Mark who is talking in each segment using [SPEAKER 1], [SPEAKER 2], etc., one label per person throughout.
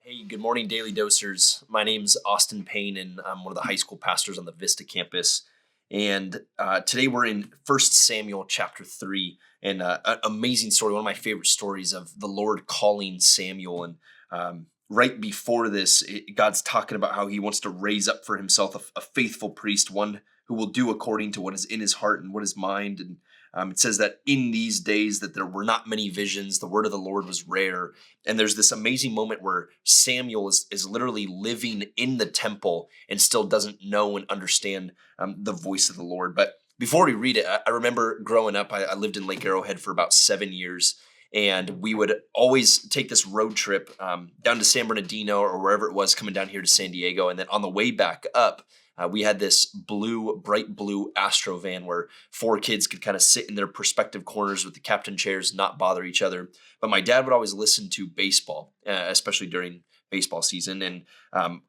[SPEAKER 1] Hey, good morning, Daily Dosers. My name's Austin Payne, and I'm one of the high school pastors on the Vista campus. And today we're in 1 Samuel chapter 3, and an amazing story, one of my favorite stories of the Lord calling Samuel. And right before this, God's talking about how he wants to raise up for himself a faithful priest, one who will do according to what is in his heart and what is mind. And it says that in these days that there were not many visions, the word of the Lord was rare. And there's this amazing moment where Samuel is literally living in the temple and still doesn't know and understand the voice of the Lord. But before we read it, I remember growing up, I lived in Lake Arrowhead for about 7 years. And we would always take this road trip down to San Bernardino or wherever it was coming down here to San Diego. And then on the way back up, we had this bright blue Astro van where 4 kids could kind of sit in their respective corners with the captain chairs, not bother each other. But my dad would always listen to baseball, especially during baseball season. And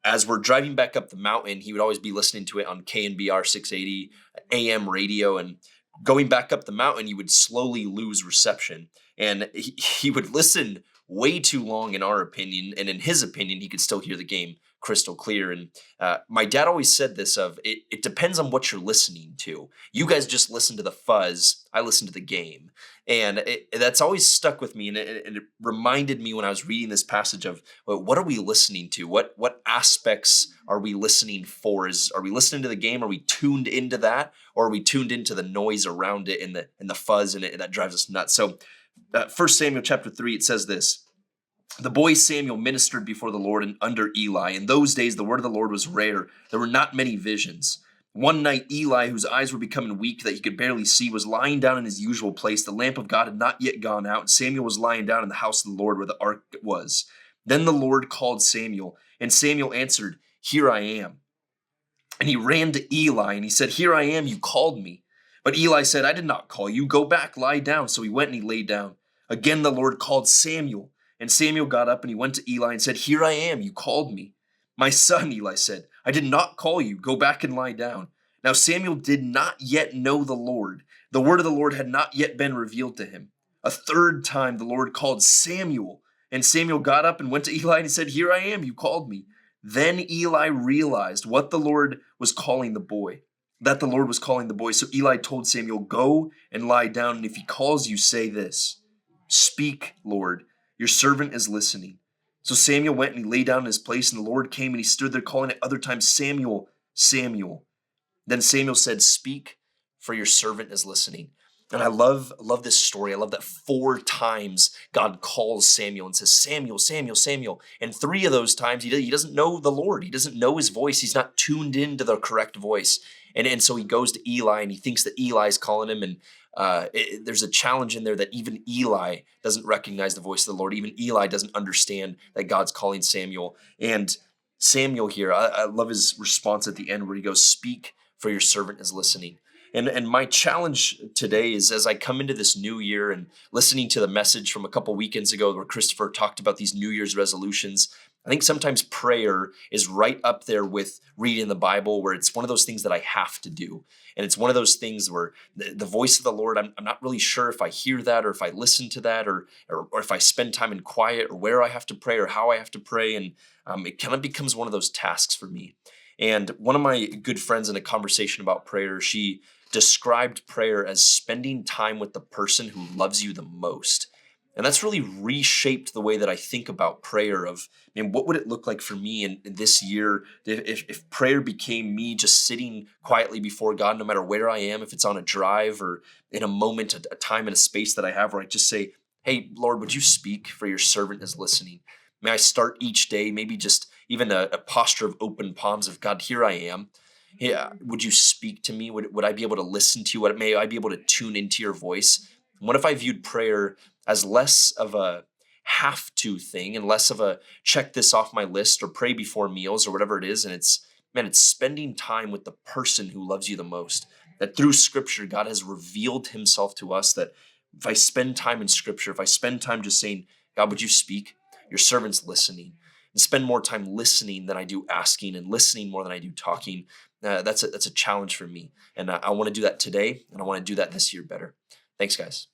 [SPEAKER 1] as we're driving back up the mountain, he would always be listening to it on KNBR 680 AM radio. And going back up the mountain, you would slowly lose reception. And he would listen way too long, in our opinion. And in his opinion, he could still hear the game crystal clear. And my dad always said this of, it depends on what you're listening to. You guys just listen to the fuzz. I listen to the game. And that's always stuck with me. And it reminded me when I was reading this passage of, well, what are we listening to? What aspects are we listening for? Are we listening to the game? Are we tuned into that? Or are we tuned into the noise around it and the fuzz and that drives us nuts? So 1 Samuel chapter 3, it says this: the boy Samuel ministered before the Lord and under Eli. In those days, the word of the Lord was rare. There were not many visions. One night, Eli, whose eyes were becoming weak that he could barely see, was lying down in his usual place. The lamp of God had not yet gone out, and Samuel was lying down in the house of the Lord where the ark was. Then the Lord called Samuel, and Samuel answered, "Here I am." And he ran to Eli, and he said, "Here I am, you called me." But Eli said, "I did not call you. Go back, lie down." So he went and he lay down. Again, the Lord called Samuel. And Samuel got up and he went to Eli and said, "Here I am, you called me." "My son," Eli said, "I did not call you. Go back and lie down." Now Samuel did not yet know the Lord. The word of the Lord had not yet been revealed to him. A third time the Lord called Samuel. And Samuel got up and went to Eli and he said, "Here I am, you called me." Then Eli realized what the Lord was calling the boy, that the Lord was calling the boy. So Eli told Samuel, "Go and lie down, and if he calls you, say this: 'Speak, Lord, your servant is listening.'" So Samuel went and he lay down in his place, and the Lord came and he stood there calling at other times, "Samuel, Samuel." Then Samuel said, "Speak, for your servant is listening." And I love this story. I love that 4 times God calls Samuel and says, "Samuel, Samuel, Samuel." And 3 of those times he doesn't know the Lord. He doesn't know his voice. He's not tuned into the correct voice. And so he goes to Eli and he thinks that Eli's calling him. And there's a challenge in there that even Eli doesn't recognize the voice of the Lord. Even Eli doesn't understand that God's calling Samuel. And Samuel here, I love his response at the end where he goes, "Speak, for your servant is listening." And my challenge today is, as I come into this new year and listening to the message from a couple weekends ago where Christopher talked about these New Year's resolutions, I think sometimes prayer is right up there with reading the Bible, where it's one of those things that I have to do. And it's one of those things where the voice of the Lord, I'm not really sure if I hear that or if I listen to that or if I spend time in quiet or where I have to pray or how I have to pray. And it kind of becomes one of those tasks for me. And one of my good friends in a conversation about prayer, she described prayer as spending time with the person who loves you the most. And that's really reshaped the way that I think about prayer of, what would it look like for me in this year if prayer became me just sitting quietly before God, no matter where I am, if it's on a drive or in a moment, a time and a space that I have where I just say, "Hey, Lord, would you speak, for your servant is listening." May I start each day, maybe just even a posture of open palms of, "God, here I am. Yeah, would you speak to me? Would I be able to listen to you? May I be able to tune into your voice?" What if I viewed prayer as less of a have to thing and less of a check this off my list or pray before meals or whatever it is? And it's spending time with the person who loves you the most. That through scripture, God has revealed himself to us, that if I spend time in scripture, if I spend time just saying, "God, would you speak? Your servant's listening," and spend more time listening than I do asking and listening more than I do talking, that's a challenge for me. And I want to do that today, and I want to do that this year better. Thanks, guys.